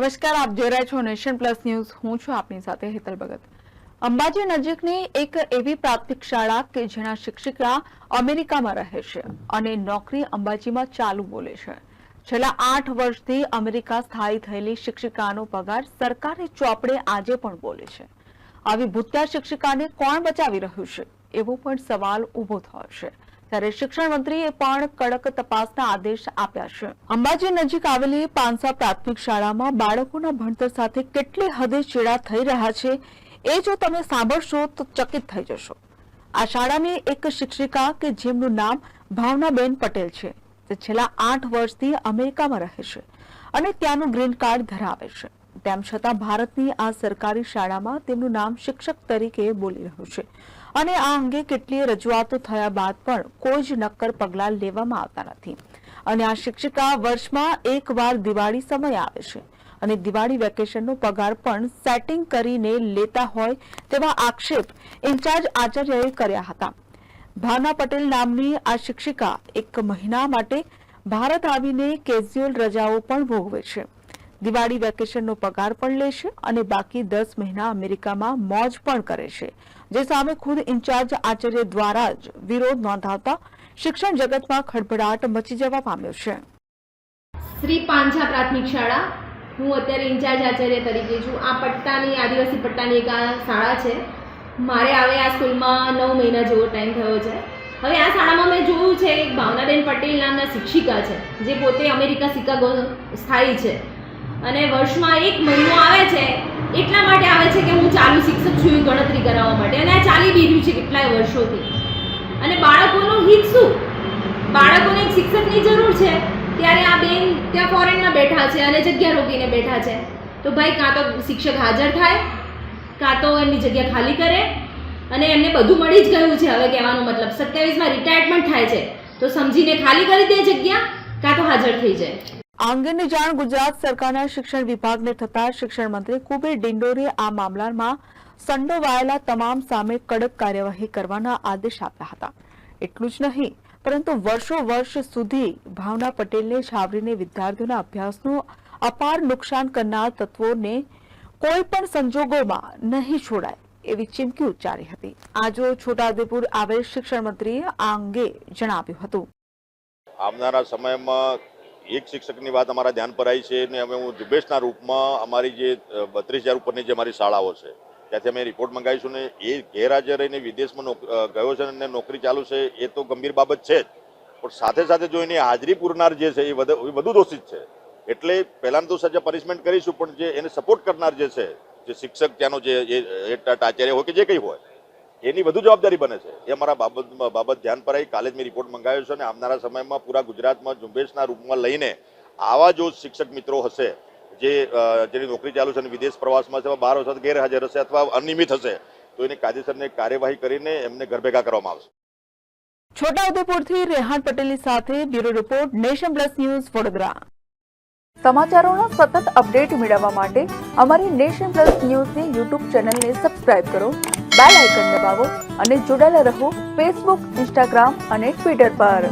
નમસ્કાર, આપ જોઈ રહ્યા છો નેશન પ્લસ ન્યૂઝ. હું છું આપની સાથે હેતલ ભગત. અંબાજી નજીકની એક એવી પ્રાથમિક શાળા કે જેના શિક્ષિકા અમેરિકામાં રહે છે અને નોકરી અંબાજીમાં ચાલુ બોલે છે. છેલ્લા 8 વર્ષથી અમેરિકા સ્થાયી થયેલી શિક્ષિકાનો પગાર સરકારી ચોપડે આજે પણ બોલે છે. આવી ભૂત્યા શિક્ષિકાને કોણ બચાવી રહ્યું છે એવો પણ સવાલ ઉભો થયો છે. ત્યારે શિક્ષણ મંત્રીએ પણ કડક તપાસના આદેશ આપ્યા છે. અંબાજી નજીક આવેલી પાંસા પ્રાથમિક શાળામાં બાળકોના ભણતર સાથે કેટલી હદે ચેડા થઈ રહ્યા છે એ જો તમે સાંભળશો તો ચકિત થઈ જશો. આ શાળાની એક શિક્ષિકા કે જેમનું નામ ભાવનાબેન પટેલ છે, તે છેલ્લા 8 વર્ષથી અમેરિકામાં રહે છે અને ત્યાંનું ગ્રીન કાર્ડ ધરાવે છે. તેમ છતાં ભારતની આ સરકારી શાળામાં તેમનું નામ શિક્ષક તરીકે બોલી રહ્યું છે અને આ અંગે કેટલીય રજૂઆતો થયા બાદ પણ કોઈ જ નક્કર પગલાં લેવામાં આવતા નથી. અને આ શિક્ષિકા વર્ષમાં એકવાર દિવાળી સમય આવે છે અને દિવાળી વેકેશનનો પગાર પણ સેટિંગ કરીને લેતા હોય તેવા આક્ષેપ ઇન્ચાર્જ આચાર્યએ કર્યા હતા. ભાવના પટેલ નામની આ શિક્ષિકા 1 મહિના માટે ભારત આવીને કેઝ્યુઅલ રજાઓ પણ ભોગવે છે, દિવાળી વેકેશનનો પગાર પણ લે છે અને બાકી 10 મહિના અમેરિકામાં મોજ પણ કરે છે, જે સામે ખુદ ઇન્ચાર્જ આચાર્ય દ્વારા જ વિરોધ નોંધાવતા શિક્ષણ જગતમાં ખળભળાટ મચી જવા પામ્યો છે. શ્રી પાંસા પ્રાથમિક શાળા, હું અત્યારે ઇન્ચાર્જ આચાર્ય તરીકે છું. આ પટ્ટાની આદિવાસી પટ્ટાની એક આ શાળા છે. મારે આવે આ સ્કૂલમાં 9 મહિના જેવો ટાઈમ થયો છે. હવે આ શાળામાં મેં જોયું છે એક ભાવનાબેન પટેલ નામના શિક્ષિકા છે, જે પોતે અમેરિકા શિકાગો સ્થાયી છે અને વર્ષમાં 1 મહિનો આવે છે. એટલા માટે આવે છે કે હું ચાલુ શિક્ષક છું એ ગણતરી કરાવવા માટે, અને આ ચાલી બી રહ્યું છે કેટલાય વર્ષોથી. અને બાળકોનું હિત શું? બાળકોને એક શિક્ષકની જરૂર છે, ત્યારે આ બેન ત્યાં ફોરેનમાં બેઠા છે અને જગ્યા રોકીને બેઠા છે. તો ભાઈ, કાં તો શિક્ષક હાજર થાય, કાં તો એમની જગ્યા ખાલી કરે. અને એમને બધું મળી જ ગયું છે. હવે કહેવાનો મતલબ 27માં રિટાયરમેન્ટ થાય છે, તો સમજીને ખાલી કરી દે જગ્યા, કાં તો હાજર થઈ જાય. આ અંગેની જાણ ગુજરાત સરકારના શિક્ષણ વિભાગને થતા શિક્ષણ મંત્રી કુબેર ડિંડોરે આ મામલામાં સંડોવાયેલા તમામ સામે કડક કાર્યવાહી કરવાના આદેશ આપ્યા હતા. એટલું જ નહીં, પરંતુ વર્ષો સુધી ભાવના પટેલને છાવરીને વિદ્યાર્થીઓના અભ્યાસનું અપાર નુકસાન કરનાર તત્વોને કોઈ પણ સંજોગોમાં નહીં છોડાય એવી ચીમકી ઉચ્ચારી હતી. આજો છોટાઉદેપુર આવેલ શિક્ષણ મંત્રીએ આ અંગે જણાવ્યું હતું. આવનારા સમયમાં એક શિક્ષકની વાત અમારા ધ્યાન પર આવી છે અને અમે હું ઝુંબેશના રૂપમાં અમારી જે 32,000 ઉપરની જે અમારી શાળાઓ છે ત્યાંથી અમે રિપોર્ટ મંગાવીશું ને એ ગેરહાજર રહીને વિદેશમાં ગયો છે અને નોકરી ચાલુ છે એ તો ગંભીર બાબત છે જ, પણ સાથે સાથે જો એની હાજરી પૂરનાર જે છે એ વધુ દોષિત છે. એટલે પહેલાં તો સજા પનિશમેન્ટ કરીશું, પણ જે એને સપોર્ટ કરનાર જે છે, જે શિક્ષક ત્યાંનો જે આચાર્ય હોય કે જે કંઈ હોય, એની વધુ જવાબદારી બને છે. એ અમારા બાબત ધ્યાન પર આવી. કાલે જ મેં રિપોર્ટ મંગાવ્યો છે અને આવનારા સમયમાં પૂરા ગુજરાતમાં ઝુંબેશના રૂપમાં લઈને આવા જો શિક્ષક મિત્રો હશે જેની નોકરી ચાલુ છે અને વિદેશ પ્રવાસમાં છે, 12 વર્ષ ગેરહાજર હશે અથવા અનિયમિત હશે, તો એની કાયદેસરની કાર્યવાહી કરીને એમને ઘર ભેગા કરવામાં આવશે. છોટાઉદેપુરથી રેહાન પટેલની સાથે bureau report, Nation Plus News, Vadodara. સમાચારોના સતત અપડેટ મેળવવા માટે અમારી નેશન પ્લસ ન્યૂઝની યુટ્યુબ ચેનલને સબસ્ક્રાઇબ કરો, બેલ આઇકન દબાવો અને જોડાયેલા રહો ફેસબુક, ઇન્સ્ટાગ્રામ અને ટ્વિટર પર.